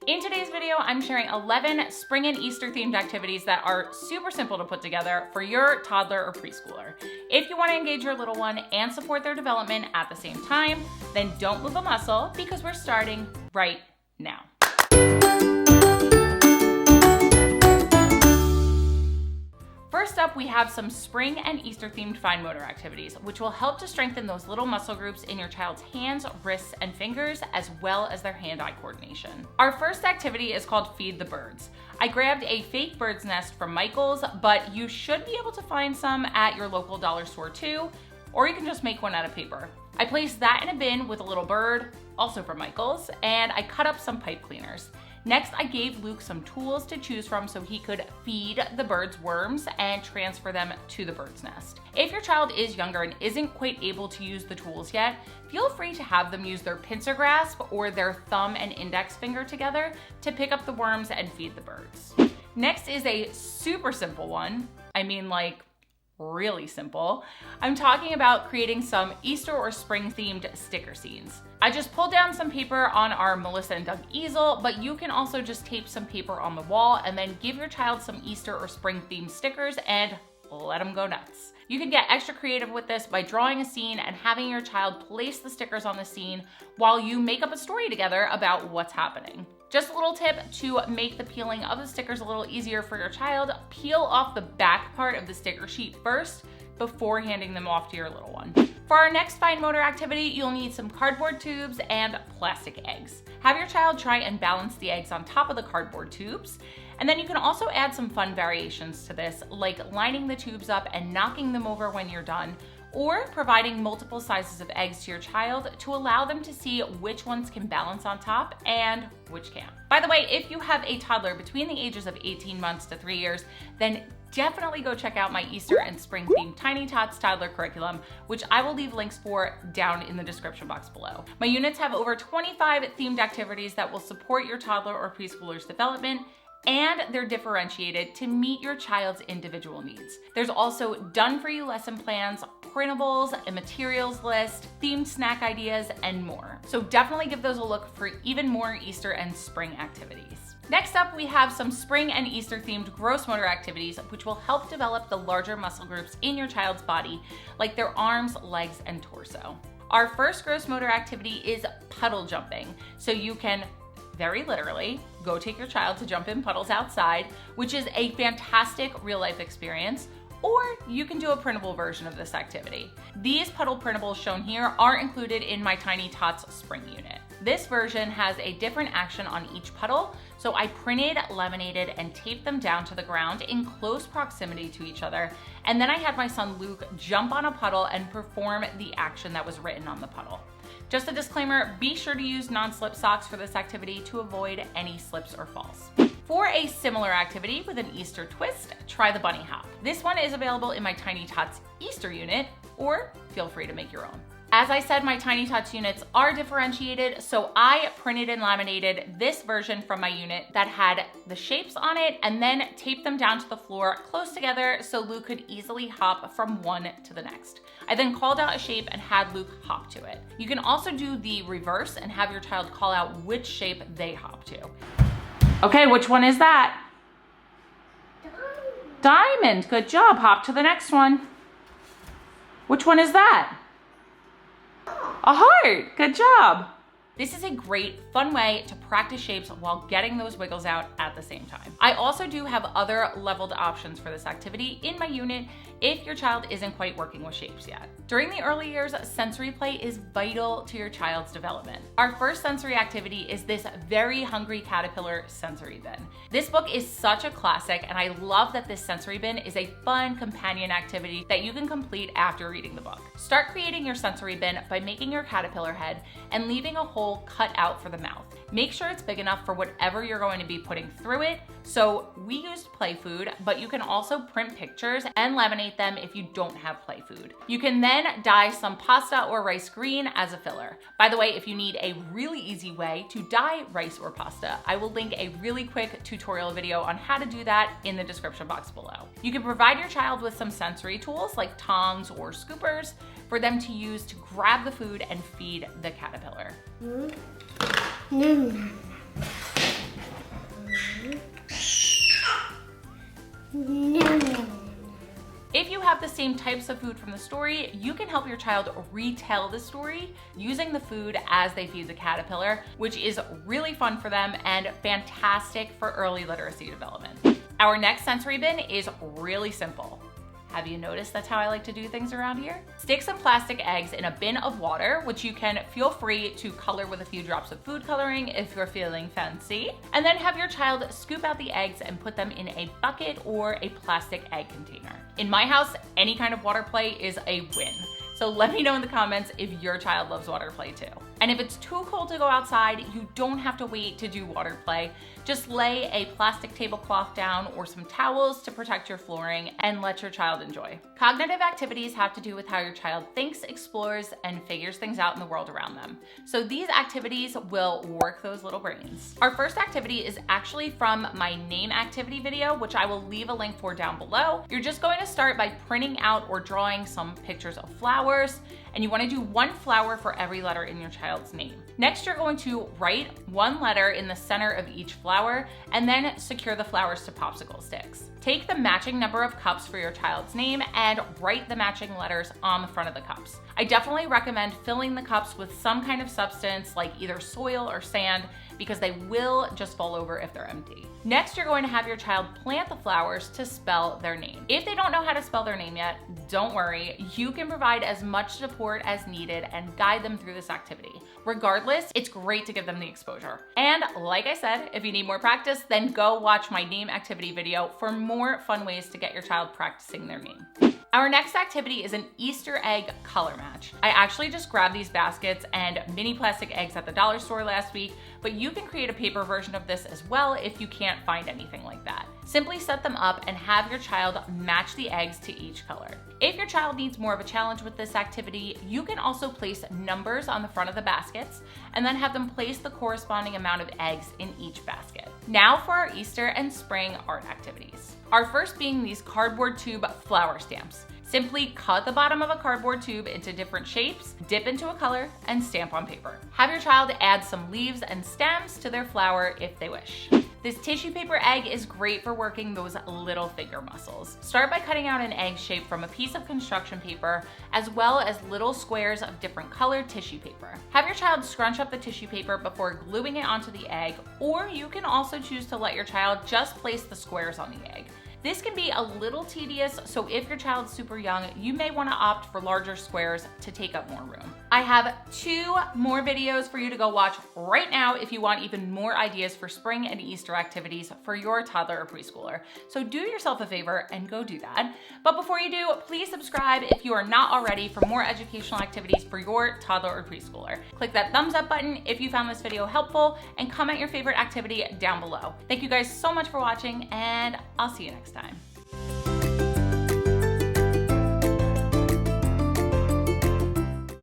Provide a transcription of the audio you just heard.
In today's video, I'm sharing 11 spring and Easter themed activities that are super simple to put together for your toddler or preschooler. If you want to engage your little one and support their development at the same time, then don't move a muscle because we're starting right now. First up, we have some spring and Easter themed fine motor activities, which will help to strengthen those little muscle groups in your child's hands, wrists, and fingers, as well as their hand-eye coordination. Our first activity is called Feed the Birds. I grabbed a fake bird's nest from Michael's, but you should be able to find some at your local dollar store too, or you can just make one out of paper. I placed that in a bin with a little bird, also from Michael's, and I cut up some pipe cleaners. Next, I gave Luke some tools to choose from so he could feed the birds worms and transfer them to the bird's nest. If your child is younger and isn't quite able to use the tools yet, feel free to have them use their pincer grasp or their thumb and index finger together to pick up the worms and feed the birds. Next is a super simple one. I mean, like, really simple. I'm talking about creating some Easter or spring themed sticker scenes. I just pulled down some paper on our Melissa and Doug easel, but you can also just tape some paper on the wall and then give your child some Easter or spring themed stickers and let them go nuts. You can get extra creative with this by drawing a scene and having your child place the stickers on the scene while you make up a story together about what's happening. Just a little tip to make the peeling of the stickers a little easier for your child: peel off the back part of the sticker sheet first before handing them off to your little one. For our next fine motor activity, you'll need some cardboard tubes and plastic eggs. Have your child try and balance the eggs on top of the cardboard tubes. And then you can also add some fun variations to this, like lining the tubes up and knocking them over when you're done, or providing multiple sizes of eggs to your child to allow them to see which ones can balance on top and which can't. By the way, if you have a toddler between the ages of 18 months to 3 years, then definitely go check out my Easter and spring themed Tiny Tots toddler curriculum, which I will leave links for down in the description box below. My units have over 25 themed activities that will support your toddler or preschooler's development, and they're differentiated to meet your child's individual needs. There's also done-for-you lesson plans, printables, a materials list, themed snack ideas, and more. So definitely give those a look for even more Easter and spring activities. Next up, we have some spring and Easter themed gross motor activities, which will help develop the larger muscle groups in your child's body, like their arms, legs, and torso. Our first gross motor activity is puddle jumping. So you can very literally go take your child to jump in puddles outside, which is a fantastic real life experience, or you can do a printable version of this activity. These puddle printables shown here are included in my Tiny Tots spring unit. This version has a different action on each puddle, so I printed, laminated, and taped them down to the ground in close proximity to each other, and then I had my son Luke jump on a puddle and perform the action that was written on the puddle. Just a disclaimer, be sure to use non-slip socks for this activity to avoid any slips or falls. For a similar activity with an Easter twist, try the bunny hop. This one is available in my Tiny Tots Easter unit, or feel free to make your own. As I said, my Tiny Tots units are differentiated, so I printed and laminated this version from my unit that had the shapes on it and then taped them down to the floor close together so Luke could easily hop from one to the next. I then called out a shape and had Luke hop to it. You can also do the reverse and have your child call out which shape they hop to. Okay, which one is that? Diamond, good job. Hop to the next one. Which one is that? A heart, good job. This is a great, fun way to practice shapes while getting those wiggles out at the same time. I also do have other leveled options for this activity in my unit if your child isn't quite working with shapes yet. During the early years, sensory play is vital to your child's development. Our first sensory activity is this Very Hungry Caterpillar sensory bin. This book is such a classic, and I love that this sensory bin is a fun companion activity that you can complete after reading the book. Start creating your sensory bin by making your caterpillar head and leaving a hole cut out for the mouth. Make sure it's big enough for whatever you're going to be putting through it. So we used play food, but you can also print pictures and laminate them if you don't have play food. You can then dye some pasta or rice green as a filler. By the way, if you need a really easy way to dye rice or pasta, I will link a really quick tutorial video on how to do that in the description box below. You can provide your child with some sensory tools like tongs or scoopers for them to use to grab the food and feed the caterpillar. same types of food from the story, you can help your child retell the story using the food as they feed the caterpillar, which is really fun for them and fantastic for early literacy development. Our next sensory bin is really simple. Have you noticed that's how I like to do things around here? Stick some plastic eggs in a bin of water, which you can feel free to color with a few drops of food coloring if you're feeling fancy. And then have your child scoop out the eggs and put them in a bucket or a plastic egg container. In my house, any kind of water play is a win. So let me know in the comments if your child loves water play too. And if it's too cold to go outside, you don't have to wait to do water play. Just lay a plastic tablecloth down or some towels to protect your flooring and let your child enjoy. Cognitive activities have to do with how your child thinks, explores, and figures things out in the world around them. So these activities will work those little brains. Our first activity is actually from my name activity video, which I will leave a link for down below. You're just going to start by printing out or drawing some pictures of flowers, and you want to do one flower for every letter in your child's name. Next, you're going to write one letter in the center of each flower and then secure the flowers to popsicle sticks. Take the matching number of cups for your child's name and write the matching letters on the front of the cups. I definitely recommend filling the cups with some kind of substance like either soil or sand because they will just fall over if they're empty. Next, you're going to have your child plant the flowers to spell their name. If they don't know how to spell their name yet, don't worry. You can provide as much support as needed and guide them through this activity. Regardless, it's great to give them the exposure. And like I said, if you need more practice, then go watch my name activity video for more fun ways to get your child practicing their name. Our next activity is an Easter egg color match. I actually just grabbed these baskets and mini plastic eggs at the dollar store last week, but you can create a paper version of this as well if you can't find anything like that. Simply set them up and have your child match the eggs to each color. If your child needs more of a challenge with this activity, you can also place numbers on the front of the baskets and then have them place the corresponding amount of eggs in each basket. Now for our Easter and spring art activities. Our first being these cardboard tube flower stamps. Simply cut the bottom of a cardboard tube into different shapes, dip into a color, and stamp on paper. Have your child add some leaves and stems to their flower if they wish. This tissue paper egg is great for working those little finger muscles. Start by cutting out an egg shape from a piece of construction paper, as well as little squares of different colored tissue paper. Have your child scrunch up the tissue paper before gluing it onto the egg, or you can also choose to let your child just place the squares on the egg. This can be a little tedious, so if your child's super young, you may want to opt for larger squares to take up more room. I have 2 more videos for you to go watch right now if you want even more ideas for spring and Easter activities for your toddler or preschooler. So do yourself a favor and go do that. But before you do, please subscribe if you are not already for more educational activities for your toddler or preschooler. Click that thumbs up button if you found this video helpful and comment your favorite activity down below. Thank you guys so much for watching, and I'll see you next time.